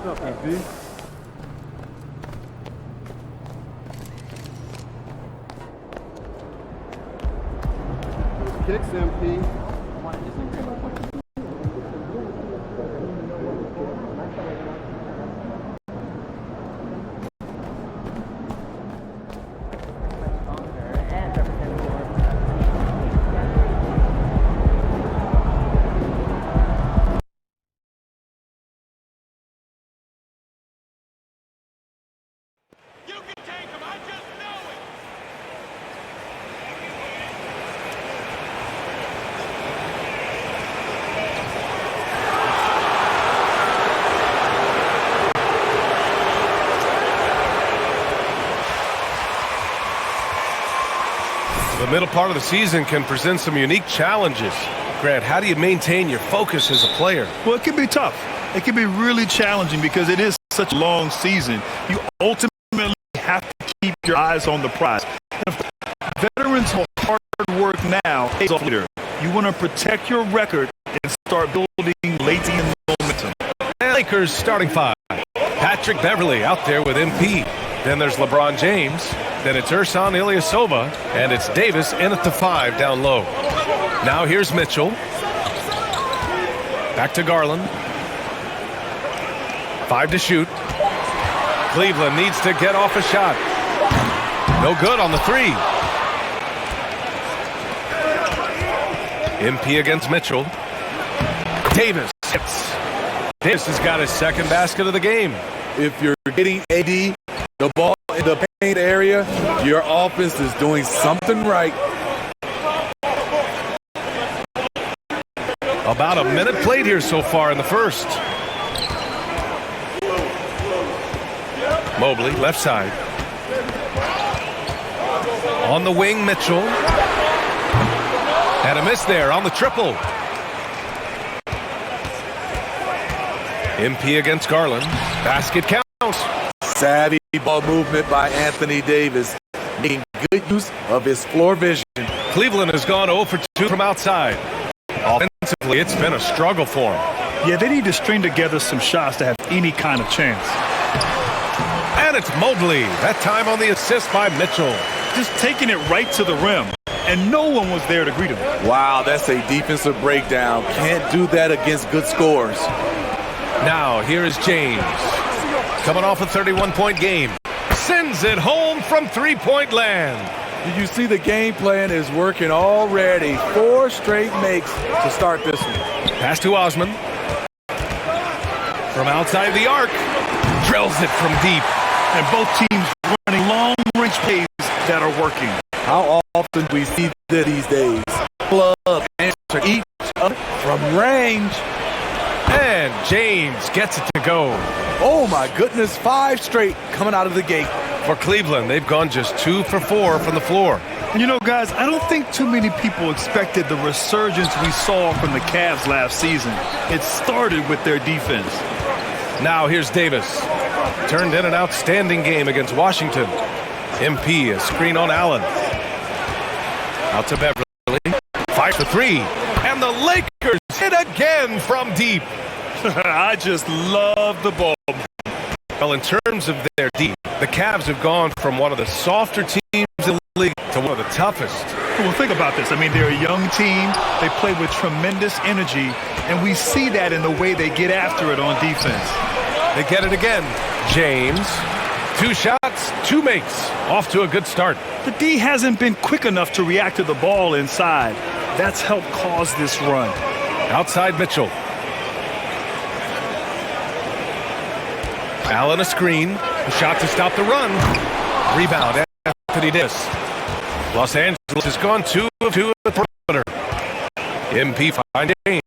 up, MP? Kicks, MP. The middle part of the season can present some unique challenges. Grant, how do you maintain your focus as a player? Well, it can be tough. It can be really challenging because it is such a long season. You ultimately have to keep your eyes on the prize. Veterans of hard work now pays off later. You want to protect your record and start building late in momentum. And Lakers starting five. Patrick Beverley out there with MP. Then there's LeBron James. Then it's Ersan Ilyasova. And it's Davis in at the 5 down low. Now here's Mitchell. Back to Garland. 5 to shoot. Cleveland needs to get off a shot. No good on the 3. MP against Mitchell. Davis hits. Davis has got his second basket of the game. If you're getting AD the ball in the paint area, your offense is doing something right. About a minute played here so far in the first. Mobley, left side. On the wing, Mitchell. And a miss there on the triple. MP against Garland. Basket counts. Savvy ball movement by Anthony Davis, making good use of his floor vision. Cleveland has gone 0 for 2 from outside. Offensively, it's been a struggle for him. Yeah, they need to string together some shots to have any kind of chance. And it's Mobley. That time on the assist by Mitchell. Just taking it right to the rim, and no one was there to greet him. Wow, that's a defensive breakdown. Can't do that against good scores. Now, here is James. Coming off a 31-point game. Sends it home from three-point land. Did you see the game plan is working already? 4 straight makes to start this one. Pass to Osman. From outside the arc. Drills it from deep. And both teams running long-range plays that are working. How often do we see that these days? Club answer each other from range. And James gets it to go. Oh my goodness, 5 straight coming out of the gate. For Cleveland, they've gone just 2 for 4 from the floor. You know, guys, I don't think too many people expected the resurgence we saw from the Cavs last season. It started with their defense. Now here's Davis. Turned in an outstanding game against Washington. MP, a screen on Allen. Out to Beverly. 5 for 3. And the Lakers hit again from deep. I just love the ball. Well, in terms of their deep, the Cavs have gone from one of the softer teams in the league to one of the toughest. Well, think about this. I mean, they're a young team. They play with tremendous energy, and we see that in the way they get after it on defense. They get it again. James, 2 shots, 2 makes. Off to a good start. The D hasn't been quick enough to react to the ball inside. That's helped cause this run. Outside Mitchell. Allen a screen. A shot to stop the run. Rebound. Anthony Davis. Los Angeles has gone 2 of 2 at the perimeter. MP finds James.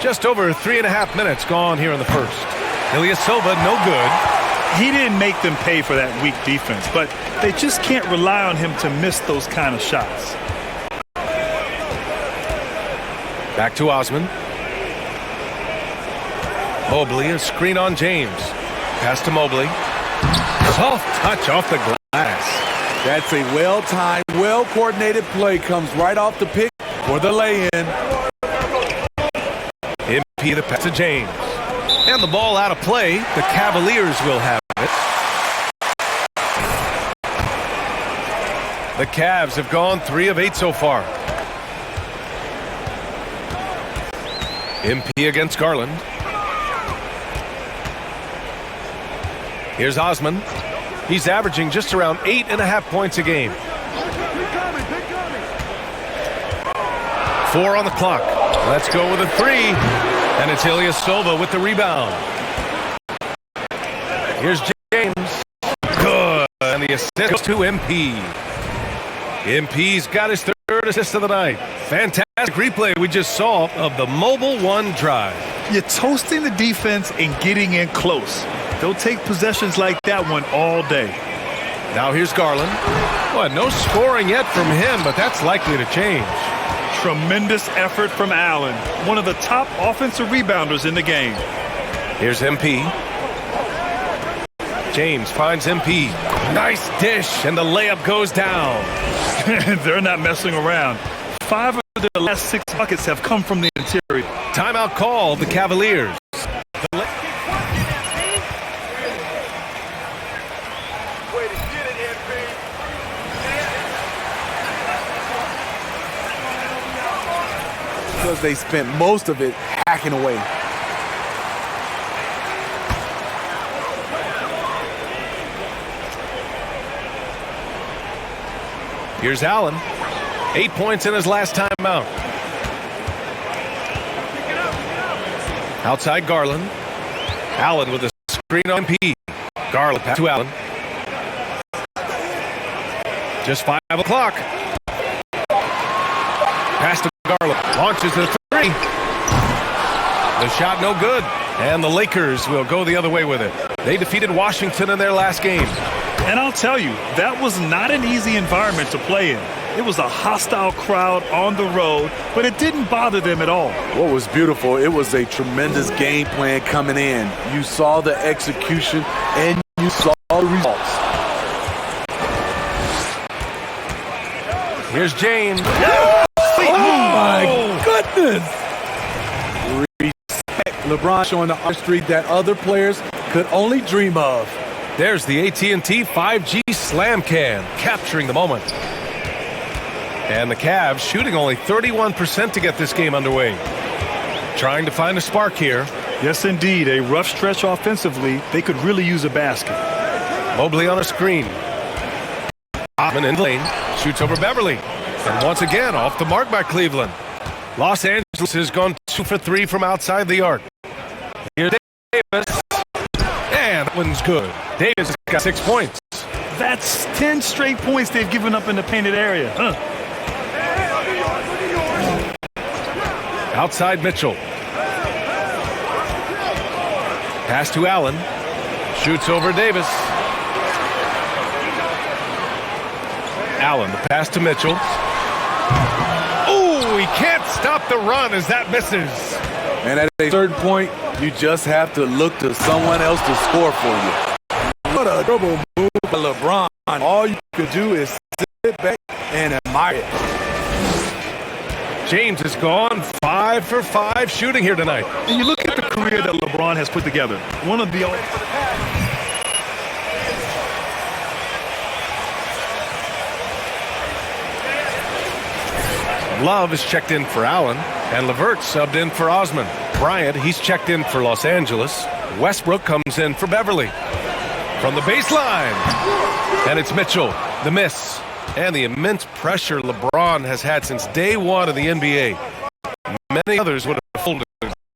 Just over 3.5 minutes gone here in the first. Ilyasova, no good. He didn't make them pay for that weak defense, but they just can't rely on him to miss those kind of shots. Back to Osman. Mobley, a screen on James. Pass to Mobley. Soft touch off the glass. That's a well-timed, well-coordinated play. Comes right off the pick for the lay-in. MP the pass to James. And the ball out of play. The Cavaliers will have it. The Cavs have gone 3 of 8 so far. MP against Garland. Here's Osman. He's averaging just around 8.5 points a game. 4 on the clock. Let's go with a 3. And it's Ilyasova with the rebound. Here's James. Good. And the assist goes to MP. MP's got his 3rd assist of the night. Fantastic replay we just saw of the Mobile One drive. You're toasting the defense and getting in close. They'll take possessions like that one all day. Now here's Garland. Well, no scoring yet from him, but that's likely to change. Tremendous effort from Allen, one of the top offensive rebounders in the game. Here's MP. James finds MP. Nice dish, and the layup goes down. They're not messing around. 5 of their last 6 buckets have come from the interior. Timeout called the Cavaliers. Because they spent most of it hacking away. Here's Allen. 8 points in his last timeout. Outside Garland. Allen with a screen on MP. Garland pass to Allen. Just 5 o'clock. Pass to Garland. Launches the 3. The shot no good. And the Lakers will go the other way with it. They defeated Washington in their last game. And I'll tell you, that was not an easy environment to play in. It was a hostile crowd on the road, but it didn't bother them at all. What was beautiful, it was a tremendous game plan coming in. You saw the execution and you saw the results. Here's James. Oh my goodness! Respect. LeBron showing the artistry that other players could only dream of. There's the AT&T 5G Slam Can, capturing the moment. And the Cavs shooting only 31% to get this game underway. Trying to find a spark here. Yes, indeed. A rough stretch offensively. They could really use a basket. Mobley on a screen. Osman in the lane. Shoots over Beverly. And once again, off the mark by Cleveland. Los Angeles has gone 2 for 3 from outside the arc. Here's Davis. And that one's good. Davis has got 6 points. That's 10 straight points they've given up in the painted area. Outside Mitchell. Pass to Allen. Shoots over Davis. Allen, the pass to Mitchell. Oh, he can't stop the run as that misses. And at a certain point, you just have to look to someone else to score for you. What a double move by LeBron. All you could do is sit back and admire it. James has gone 5 for 5 shooting here tonight. And you look at the career that LeBron has put together. One of the Love is checked in for Allen, and LeVert subbed in for Osman. Bryant, he's checked in for Los Angeles. Westbrook comes in for Beverly. From the baseline, and it's Mitchell, the miss. And the immense pressure LeBron has had since day one of the NBA. Many others would have folded.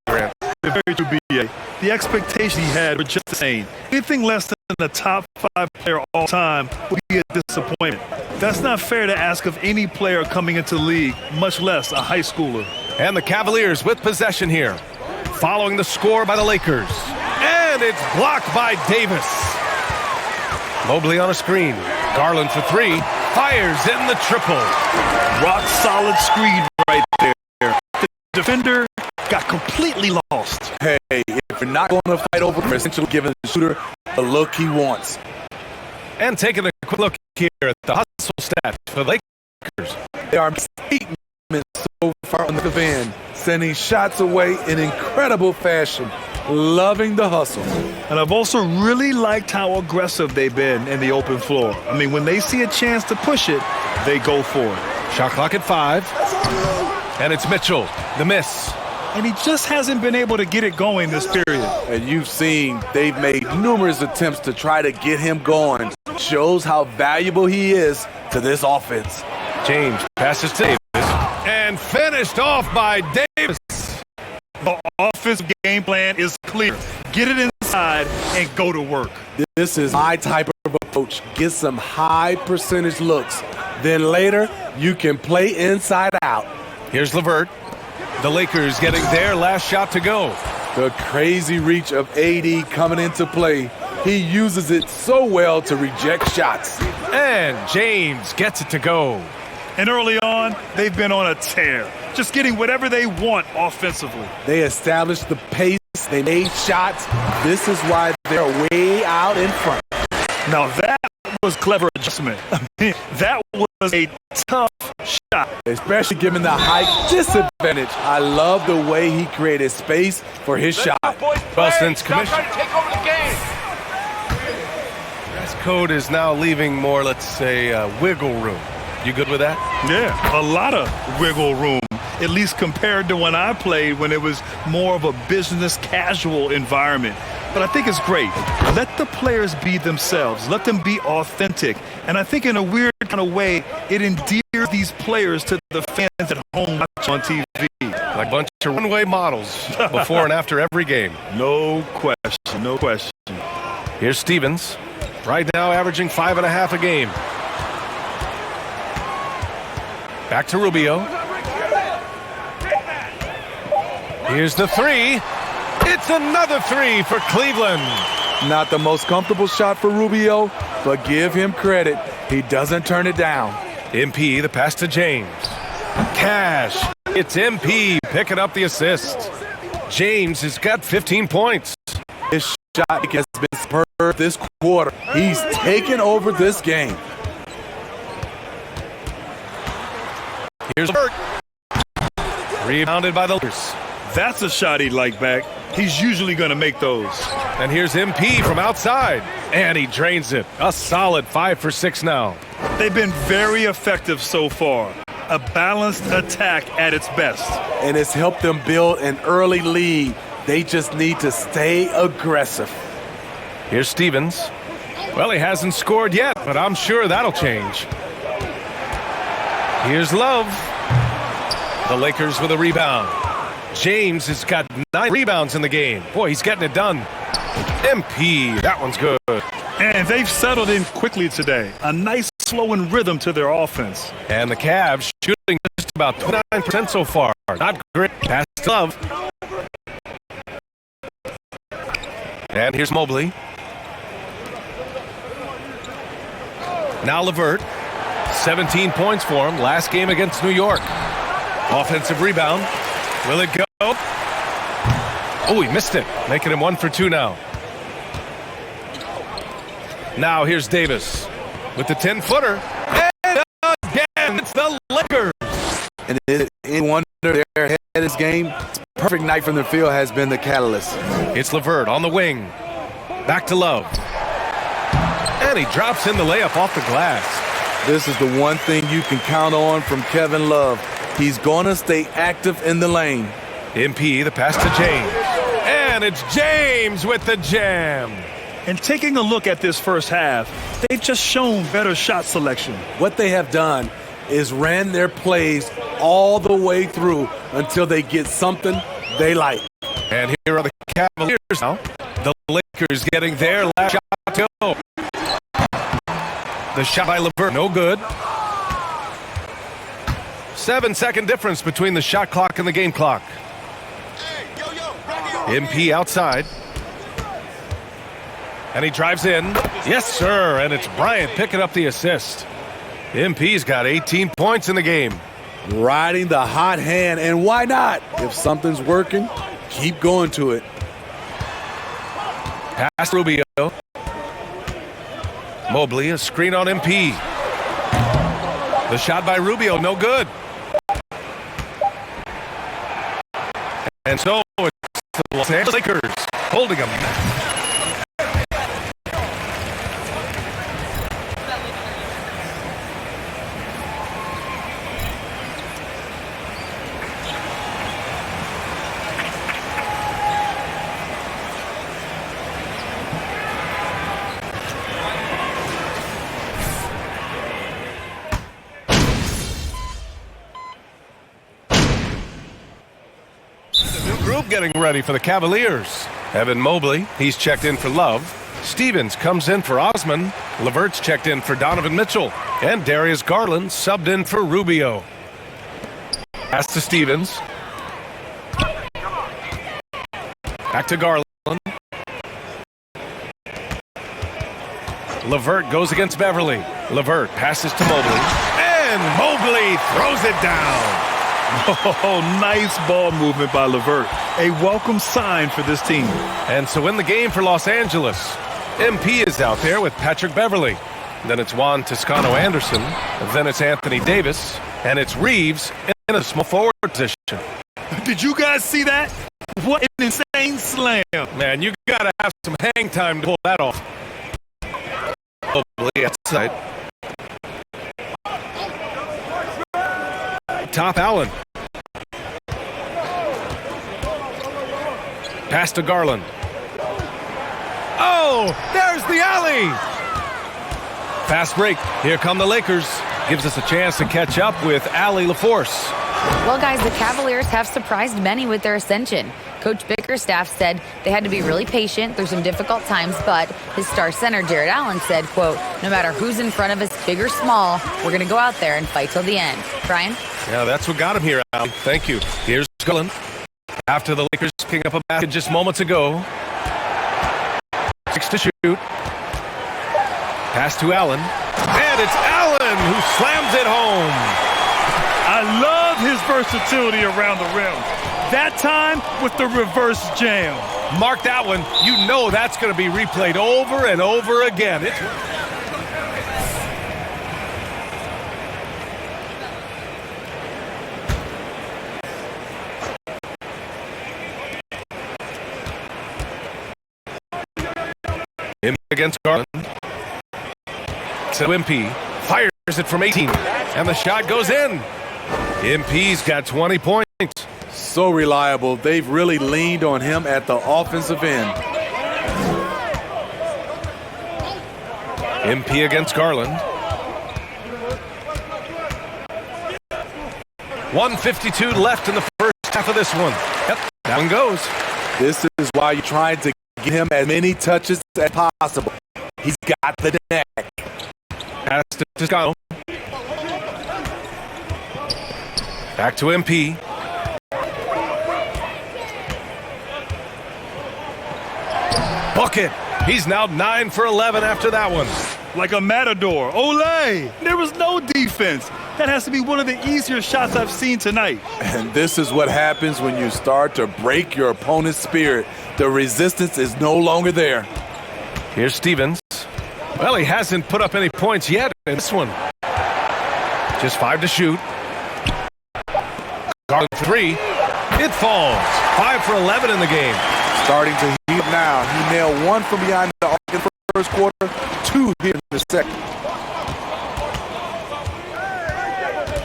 Grant. Very true, BA. The expectations he had were just insane. Anything less than the top 5 player all time would be a disappointment. That's not fair to ask of any player coming into the league, much less a high schooler. And the Cavaliers with possession here, following the score by the Lakers. And it's blocked by Davis. Mobley on a screen. Garland for 3. Fires in the triple. Rock solid screen right there. The defender got completely lost. Hey, if you're not going to fight over, you're essentially giving the shooter the look he wants. And taking a quick look here at the hustle stats for the Lakers. They are statements so far on the van. sending shots away in incredible fashion. Loving the hustle. And I've also really liked how aggressive they've been in the open floor. I mean, when they see a chance to push it, they go for it. Shot clock at 5. And it's Mitchell, the miss. And he just hasn't been able to get it going this period. And you've seen they've made numerous attempts to try to get him going. Shows how valuable he is to this offense. James passes to Davis. And finished off by Davis. The offensive game plan is clear. Get it inside and go to work. This is my type of approach. Get some high percentage looks. Then later, you can play inside out. Here's LeVert. The Lakers getting their last shot to go. The crazy reach of AD coming into play. He uses it so well to reject shots. And James gets it to go. And early on, they've been on a tear, just getting whatever they want offensively. They established the pace. They made shots. This is why they're way out in front. Now that was clever adjustment. I mean, that was a tough shot. Especially given the height disadvantage. I love the way he created space for his shot. Well, since commission. Dress code is now leaving more, let's say, wiggle room. You good with that? Yeah, a lot of wiggle room, at least compared to when I played, when it was more of a business casual environment. But I think it's great. Let the players be themselves. Let them be authentic. And I think in a weird kind of way, it endears these players to the fans at home watching on TV. Like a bunch of runway models before and after every game. No question, no question. Here's Stevens. Right now averaging 5.5 a game. Back to Rubio. Here's the 3. It's another 3 for Cleveland. Not the most comfortable shot for Rubio, but give him credit. He doesn't turn it down. MP, the pass to James. Cash. It's MP picking up the assist. James has got 15 points. His shot has been superb this quarter. He's taken over this game. Here's Burt. Rebounded by the Lakers. That's a shot he'd like back. He's usually going to make those. And here's MP from outside. And he drains it. A solid 5 for 6 now. They've been very effective so far. A balanced attack at its best. And it's helped them build an early lead. They just need to stay aggressive. Here's Stevens. Well, he hasn't scored yet, but I'm sure that'll change. Here's Love. The Lakers with a rebound. James has got 9 rebounds in the game. Boy, he's getting it done. MP, that one's good. And they've settled in quickly today. A nice flowing rhythm to their offense. And the Cavs shooting just about 29% so far. Not great. Pass to Love. And here's Mobley. Now LeVert. 17 points for him. Last game against New York. Offensive rebound. Will it go? Oh, he missed it. Making him 1 for 2 now. Now here's Davis with the 10-footer. And again, it's the Lakers. And in wonder their head of this game, perfect night from the field has been the catalyst. It's LeVert on the wing. Back to Love. And he drops in the layup off the glass. This is the one thing you can count on from Kevin Love. He's going to stay active in the lane. MP, the pass to James. And it's James with the jam. And taking a look at this first half, they've just shown better shot selection. What they have done is ran their plays all the way through until they get something they like. And here are the Cavaliers now. The Lakers getting their last shot to go. The shot by LeVert, no good. 7-second difference between the shot clock and the game clock. MP outside. And he drives in. Yes, sir. And it's Bryant picking up the assist. MP's got 18 points in the game. Riding the hot hand, and why not? If something's working, keep going to it. Pass Rubio. Mobley, a screen on MP. The shot by Rubio, no good. And so it's the Los Angeles Lakers holding them. Group getting ready for the Cavaliers. Evan Mobley, he's checked in for Love. Stevens comes in for Osman. Levert's checked in for Donovan Mitchell. And Darius Garland subbed in for Rubio. Pass to Stevens. Back to Garland. Levert goes against Beverly. Levert passes to Mobley. And Mobley throws it down. Oh, nice ball movement by Levert. A welcome sign for this team. And so in the game for Los Angeles, MP is out there with Patrick Beverly. Then it's Juan Toscano-Anderson. Then it's Anthony Davis. And it's Reeves in a small forward position. Did you guys see that? What an insane slam. Man, you got to have some hang time to pull that off. Mobley outside. Top Allen. Pass to Garland. Oh, there's the alley. Fast break. Here come the Lakers. Gives us a chance to catch up with Allie LaForce. Well, guys, the Cavaliers have surprised many with their ascension. Coach Bickerstaff said they had to be really patient through some difficult times, but his star center, Jared Allen, said, quote, no matter who's in front of us, big or small, we're going to go out there and fight till the end. Brian? Yeah, that's what got him here, Allen. Thank you. Here's Garland. After the Lakers picking up a basket just moments ago. 6 to shoot. Pass to Allen. And it's Allen who slams it home. I love his versatility around the rim. That time with the reverse jam. Mark that one. You know that's going to be replayed over and over again. MP against Garland. So MP fires it from 18. And the shot goes in. MP's got 20 points. So reliable. They've really leaned on him at the offensive end. MP against Garland. 1:52 left in the first half of this one. Yep, that one goes. This is why you're trying to give him as many touches as possible. He's got the neck. Pass to Toscano. Back to MP. Bucket. He's now 9 for 11 after that one. Like a matador. Olay! There was no defense. That has to be one of the easier shots I've seen tonight. And this is what happens when you start to break your opponent's spirit. The resistance is no longer there. Here's Stevens. Well, he hasn't put up any points yet in this one. Just 5 to shoot. Garland for 3. It falls. 5 for 11 in the game. Starting to heat now. He nailed 1 from behind the arc in the first quarter, 2 here in the second.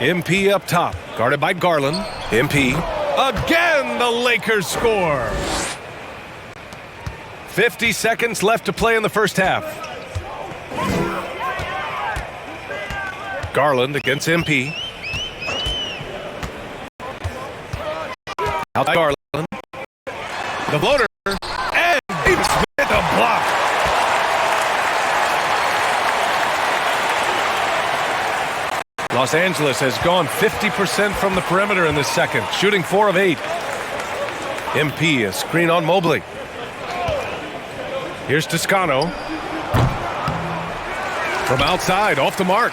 MP up top, guarded by Garland. MP. Again, the Lakers score. 50 seconds left to play in the first half. Garland against MP. Out Garland. The floater. And Davis with a block. Los Angeles has gone 50% from the perimeter in this second, shooting 4 of 8. MP, a screen on Mobley. Here's Toscano. From outside, off the mark.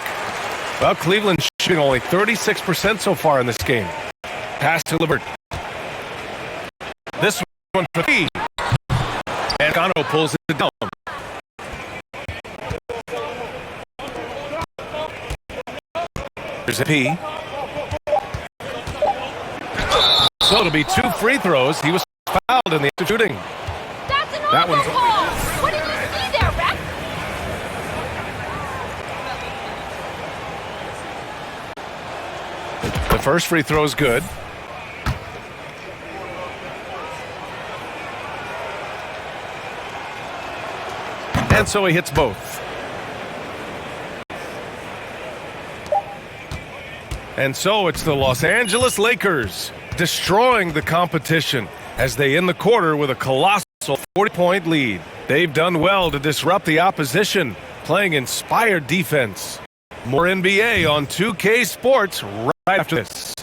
Well, Cleveland shooting only 36% so far in this game. Pass to Levert. This one for 3. And Toscano pulls it down. Here's a P. So it'll be 2 free throws. He was fouled in the act of shooting. That's an That one's call. What did you see there, Rex? The first free throw is good. And so he hits both. And so it's the Los Angeles Lakers destroying the competition as they end the quarter with a colossal 40-point lead. They've done well to disrupt the opposition, playing inspired defense. More NBA on 2K Sports right after this.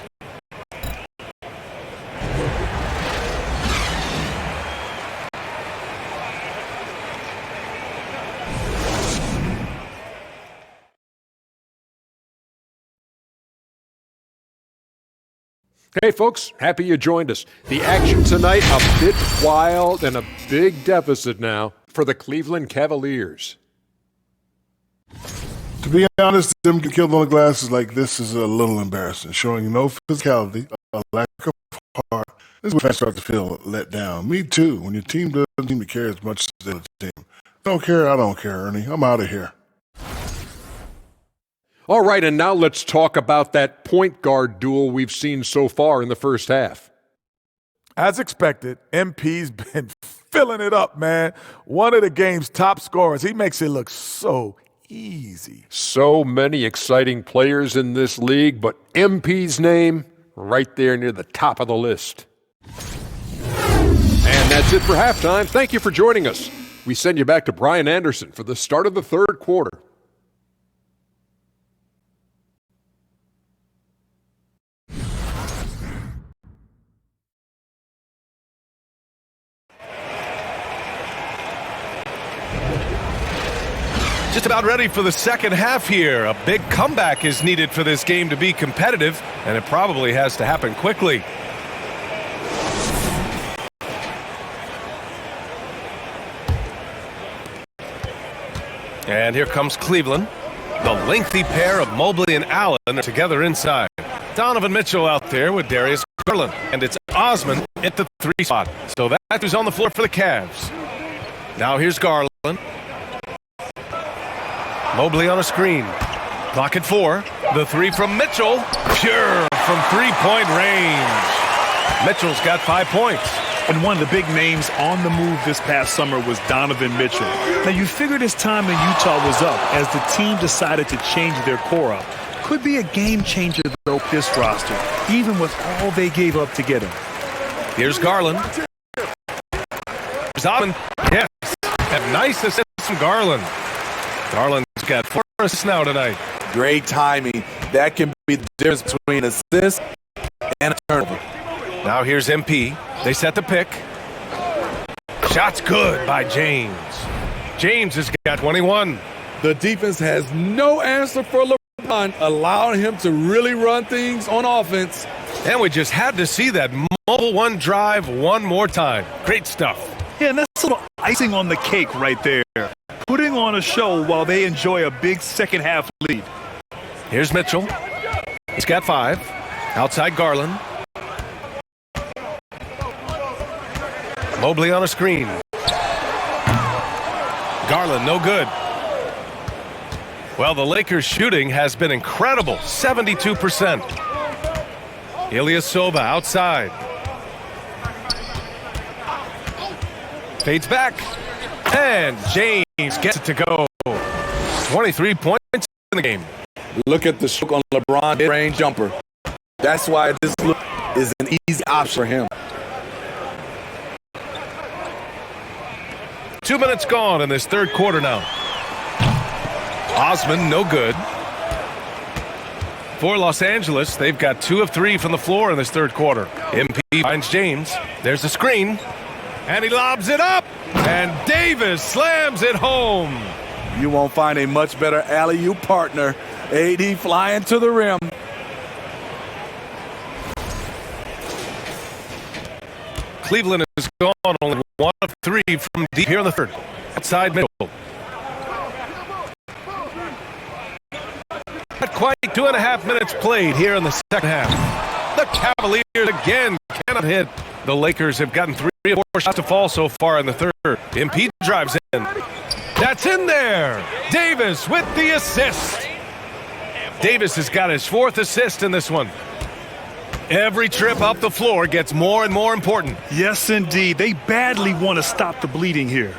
Hey folks, happy you joined us. The action tonight a bit wild and a big deficit now for the Cleveland Cavaliers. To be honest, them getting killed on the glass like this is a little embarrassing, showing no physicality, a lack of heart. This is when fans start to feel let down. Me too, when your team doesn't seem to care as much as the other team. Don't care, I don't care, Ernie. I'm out of here. All right, and now let's talk about that point guard duel we've seen so far in the first half. As expected, MP's been filling it up, man. One of the game's top scorers. He makes it look so easy. So many exciting players in this league, but MP's name right there near the top of the list. And that's it for halftime. Thank you for joining us. We send you back to Brian Anderson for the start of the third quarter. Just about ready for the second half here. A big comeback is needed for this game to be competitive, and it probably has to happen quickly. And here comes Cleveland. The lengthy pair of Mobley and Allen are together inside. Donovan Mitchell out there with Darius Garland. And it's Osman at the 3 spot. So that's who's on the floor for the Cavs. Now here's Garland. Mobley on a screen. Clock at 4. The 3 from Mitchell. Pure from 3-point range. Mitchell's got 5 points. And one of the big names on the move this past summer was Donovan Mitchell. Now, you figured his time in Utah was up as the team decided to change their core up. Could be a game changer, though, this roster, even with all they gave up to get him. Here's Garland. Here's Osman. Yes. A nice assist from Garland. Garland's got 4 assists now tonight. Great timing. That can be the difference between assist and a turnover. Now here's MP. They set the pick. Shot's good by James. James has got 21. The defense has no answer for LeBron, allowing him to really run things on offense. And we just had to see that mobile one drive one more time. Great stuff. Yeah, and that's a little icing on the cake right there. Putting on a show while they enjoy a big second half lead. Here's Mitchell. He's got 5. Outside Garland. Mobley on a screen. Garland, no good. Well, the Lakers' shooting has been incredible, 72%. Ilyasova outside. Fades back. And James gets it to go. 23 points in the game. Look at the stroke on LeBron mid-range jumper. That's why this look is an easy option for him. 2 minutes gone in this third quarter now. Osman, no good. For Los Angeles, they've got 2 of 3 from the floor in this third quarter. MP finds James. There's the screen. And he lobs it up. And Davis slams it home. You won't find a much better alley-oop partner. AD flying to the rim. Cleveland has gone only 1 of 3 from deep here in the third. Outside Mitchell. Not quite 2.5 minutes played here in the second half. The Cavaliers again cannot hit. The Lakers have gotten 3 or 4 shots to fall so far in the third. MP drives in. That's in there. Davis with the assist. Davis has got his 4th assist in this one. Every trip up the floor gets more and more important. Yes, indeed. They badly want to stop the bleeding here.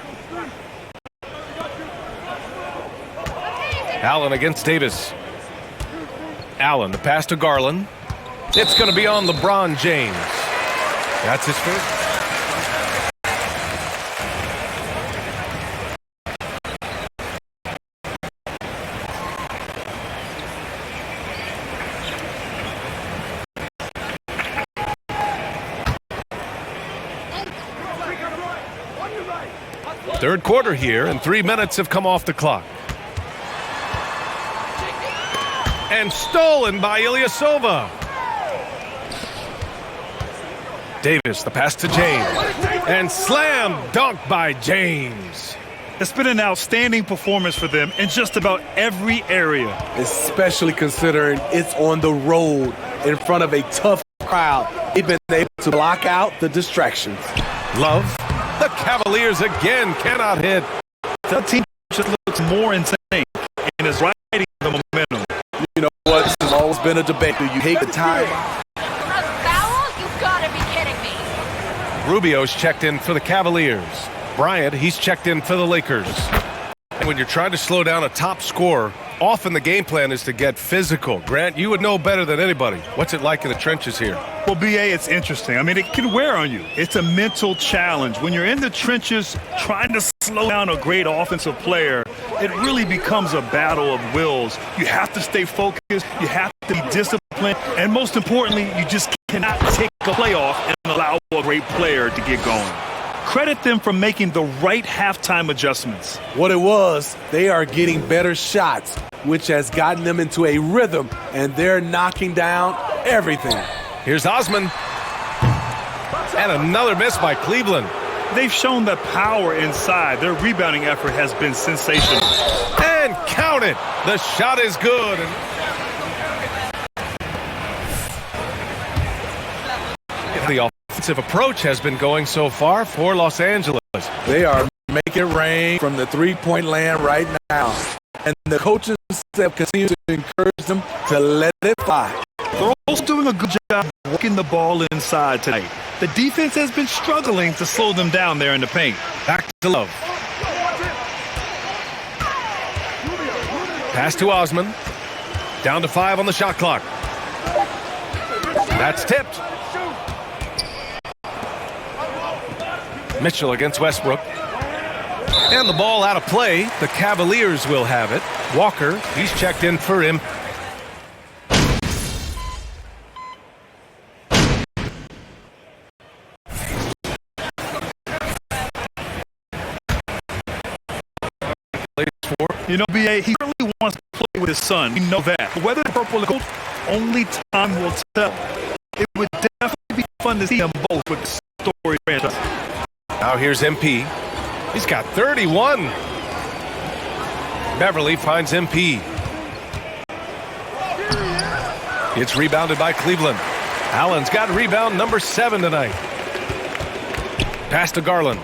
Allen against Davis. Allen, the pass to Garland. It's going to be on LeBron James. That's his first. Third quarter here, and 3 minutes have come off the clock. And stolen by Ilyasova. Davis, the pass to James. And slam dunk by James. It's been an outstanding performance for them in just about every area. Especially considering it's on the road in front of a tough crowd. They've been able to block out the distractions. Love. The Cavaliers again cannot hit. The team just looks more insane and is riding the momentum. You know what? This has always been a debate. Do you hate the time? A foul? You gotta be kidding me. Rubio's checked in for the Cavaliers. Bryant, he's checked in for the Lakers. And when you're trying to slow down a top scorer, often the game plan is to get physical. Grant, you would know better than anybody. What's it like in the trenches here? Well, BA, it's interesting. I mean, it can wear on you. It's a mental challenge. When you're in the trenches trying to slow down a great offensive player, it really becomes a battle of wills. You have to stay focused. You have to be disciplined. And most importantly, you just cannot take a play off and allow a great player to get going. Credit them for making the right halftime adjustments. What it was, they are getting better shots, which has gotten them into a rhythm, and they're knocking down everything. Here's Osman. And another miss by Cleveland. They've shown the power inside. Their rebounding effort has been sensational. And count it. The shot is good. The offensive approach has been going so far for Los Angeles. They are making it rain from the three-point land right now. And the coaches have continued to encourage them to let it fly. They're also doing a good job working the ball inside tonight. The defense has been struggling to slow them down there in the paint. Back to Love. Pass to Osman. Down to 5 on the shot clock. That's tipped. Mitchell against Westbrook. And the ball out of play. The Cavaliers will have it. Walker, he's checked in for him. You know, BA, he really wants to play with his son. We know that. But whether the purple or gold, only time will tell. It would definitely be fun to see them both with the story franchise. Now here's MP. He's got 31. Beverly finds MP. It's rebounded by Cleveland. Allen's got rebound number 7 tonight. Pass to Garland.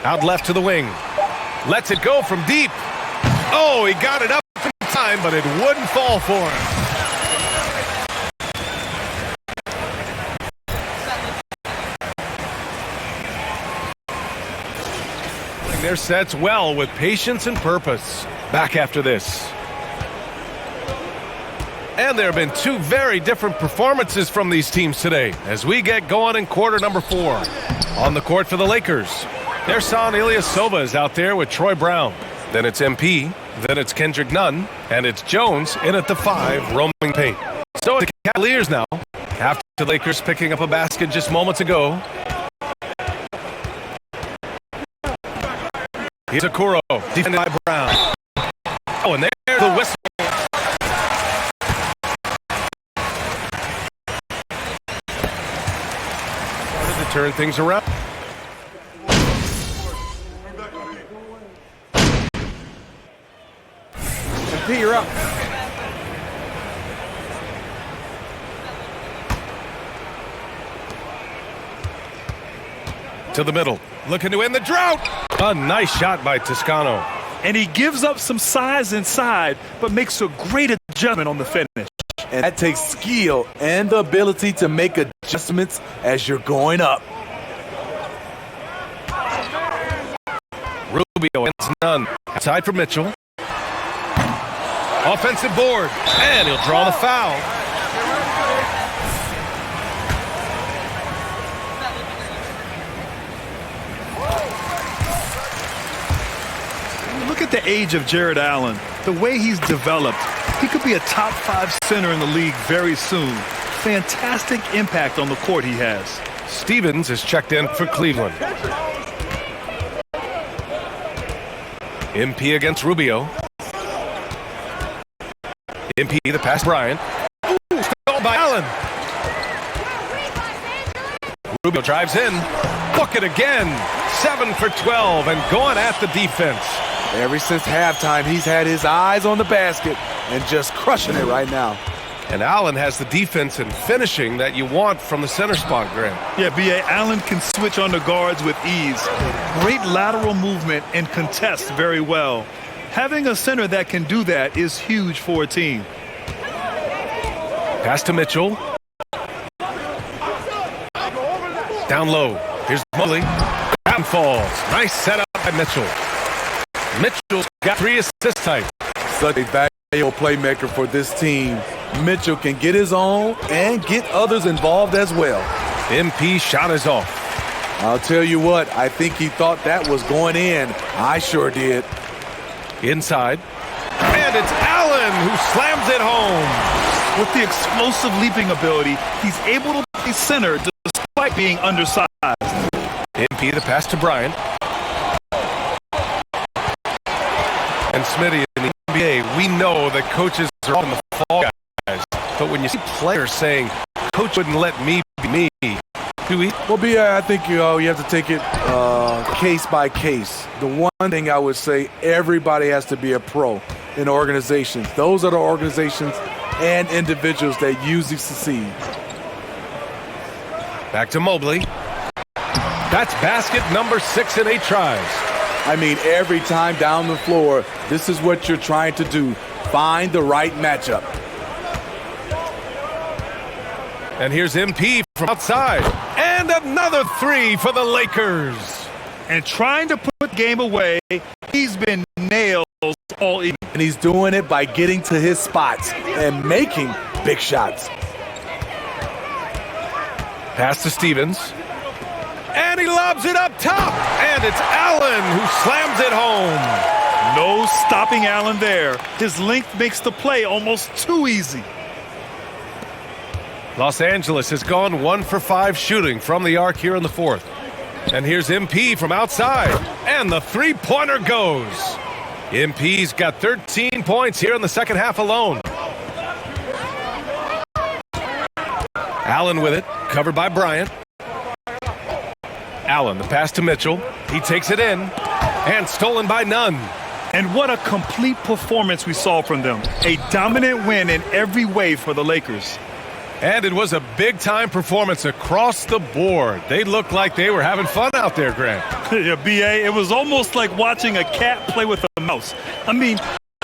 Out left to the wing. Lets it go from deep. Oh, he got it up in time, but it wouldn't fall for him. Playing their sets well with patience and purpose. Back after this. And there have been 2 very different performances from these teams today as we get going in quarter number 4. On the court for the Lakers, their son Ilyasova is out there with Troy Brown. Then it's MP, then it's Kendrick Nunn, and it's Jones in at the 5, roaming paint. So the Cavaliers now, after the Lakers picking up a basket just moments ago. Here's Okoro, defended by Brown. Oh, and there's the whistle. Started to turn things around. MP, you're up. To the middle, looking to end the drought. A nice shot by Toscano. And he gives up some size inside, but makes a great adjustment on the finish. And that takes skill and the ability to make adjustments as you're going up. Rubio ends none. Outside for Mitchell. Offensive board, and he'll draw the foul. Look at the age of Jared Allen, the way he's developed. He could be a top 5 center in the league very soon. Fantastic impact on the court he has. Stevens is checked in for Cleveland. MP against Rubio. MP, the pass, Bryant. Ooh, stolen by Allen. Rubio drives in. Bucket again. 7 for 12 and going at the defense. Ever since halftime, he's had his eyes on the basket and just crushing it right now. And Allen has the defense and finishing that you want from the center spot, Grant. Yeah, B.A. Allen can switch on the guards with ease. Great lateral movement and contests very well. Having a center that can do that is huge for a team. Pass to Mitchell. Down low. Here's Mobley. Down falls. Nice setup by Mitchell. Mitchell's got 3 assist type. Such a valuable playmaker for this team. Mitchell can get his own and get others involved as well. MP shot is off. I'll tell you what, I think he thought that was going in. I sure did. Inside. And it's Allen who slams it home. With the explosive leaping ability, he's able to play center despite being undersized. MP the pass to Bryant. And Smitty, in the NBA, we know that coaches are on the fall guys. But when you see players saying, "Coach wouldn't let me be me," do we? Well, B.A., I think you have to take it case by case. The one thing I would say, everybody has to be a pro in organizations. Those are the organizations and individuals that usually succeed. Back to Mobley. That's basket number 6 in 8 tries. I mean, every time down the floor, this is what you're trying to do. Find the right matchup. And here's MP from outside. And another 3 for the Lakers. And trying to put the game away, he's been nailed all evening. And he's doing it by getting to his spots and making big shots. Pass to Stevens. And he lobs it up top. And it's Allen who slams it home. No stopping Allen there. His length makes the play almost too easy. Los Angeles has gone 1 for 5 shooting from the arc here in the 4th. And here's MP from outside. And the 3-pointer goes. MP's got 13 points here in the second half alone. Allen with it, covered by Bryant. Allen, the pass to Mitchell. He takes it in, and stolen by Nunn. And what a complete performance we saw from them. A dominant win in every way for the Lakers. And it was a big-time performance across the board. They looked like they were having fun out there, Grant. Yeah, B.A., it was almost like watching a cat play with a mouse. I mean,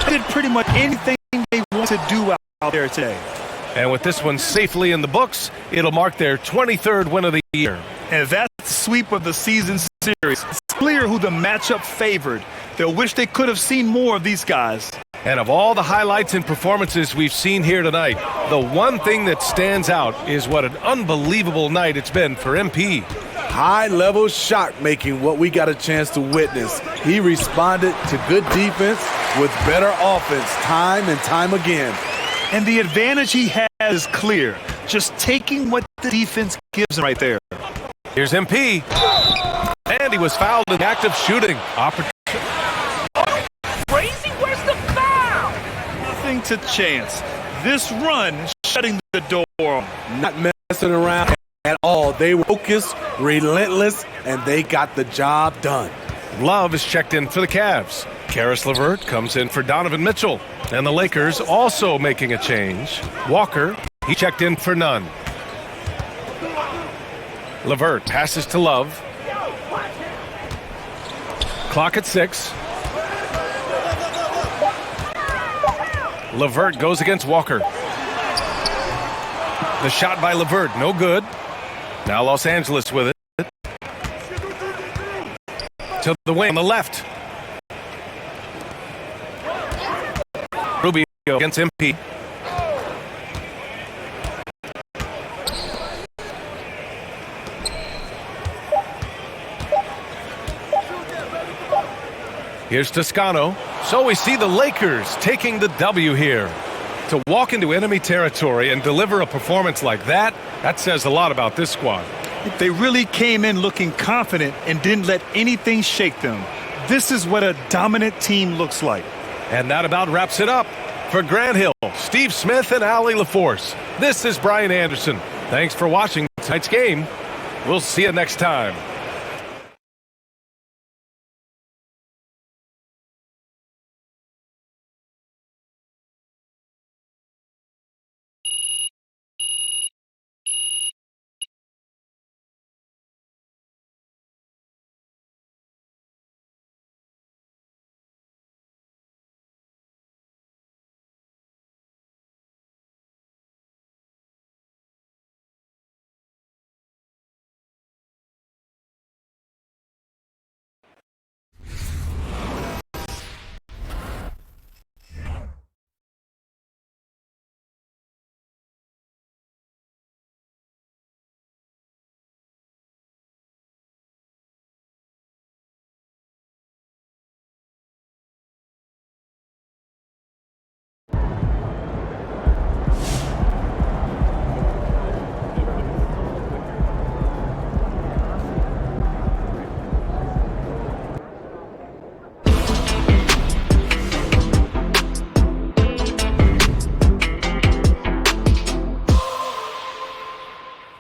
they did pretty much anything they want to do out there today. And with this one safely in the books, it'll mark their 23rd win of the year. And that's the sweep of the season series. It's clear who the matchup favored. They'll wish they could have seen more of these guys. And of all the highlights and performances we've seen here tonight, the one thing that stands out is what an unbelievable night it's been for MP. High-level shot making, what we got a chance to witness. He responded to good defense with better offense time and time again. And the advantage he has is clear. Just taking what the defense gives him right there. Here's MP. And he was fouled in the act of shooting. Crazy, where's the foul? Nothing to chance. This run is shutting the door. Not messing around at all. They were focused, relentless, and they got the job done. Love is checked in for the Cavs. Karis LeVert comes in for Donovan Mitchell. And the Lakers also making a change. Walker, he checked in for none. LeVert passes to Love. Clock at 6. LeVert goes against Walker. The shot by LeVert, no good. Now Los Angeles with it. To the wing on the left. Rubio against MP. Here's Toscano. So we see the Lakers taking the W here. To walk into enemy territory and deliver a performance like that, that says a lot about this squad. They really came in looking confident and didn't let anything shake them. This is what a dominant team looks like. And that about wraps it up. For Grant Hill, Steve Smith, and Allie LaForce, this is Brian Anderson. Thanks for watching tonight's game. We'll see you next time.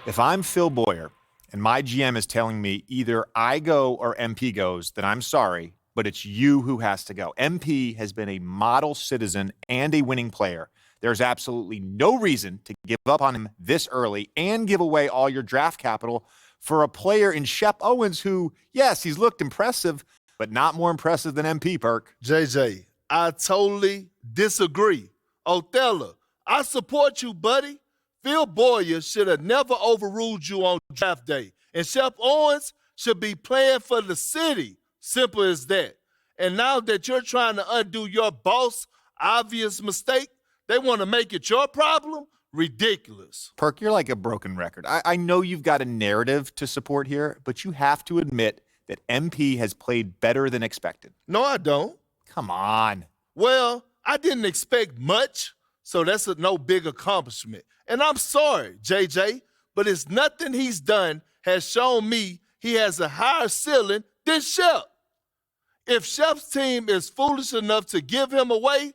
If I'm Phil Boyer and my GM is telling me either I go or MP goes, then I'm sorry, but it's you who has to go. MP has been a model citizen and a winning player. There's absolutely no reason to give up on him this early and give away all your draft capital for a player in Shep Owens who, yes, he's looked impressive, but not more impressive than MP, Perk. JJ, I totally disagree. Othello, I support you, buddy. Phil Boyer should have never overruled you on draft day. And Shep Owens should be playing for the city. Simple as that. And now that you're trying to undo your boss' obvious mistake, they want to make it your problem? Ridiculous. Perk, you're like a broken record. I know you've got a narrative to support here, but you have to admit that MP has played better than expected. No, I don't. Come on. Well, I didn't expect much, so that's a no big accomplishment. And I'm sorry, JJ, but it's nothing he's done has shown me he has a higher ceiling than Shep. If Shep's team is foolish enough to give him away,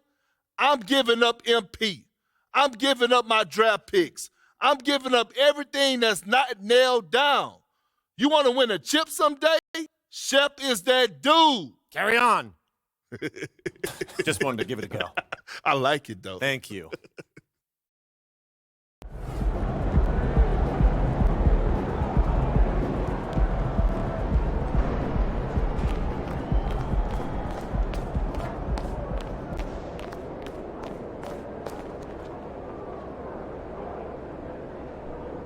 I'm giving up MP. I'm giving up my draft picks. I'm giving up everything that's not nailed down. You want to win a chip someday? Shep is that dude. Carry on. Just wanted to give it a go. I like it, though. Thank you.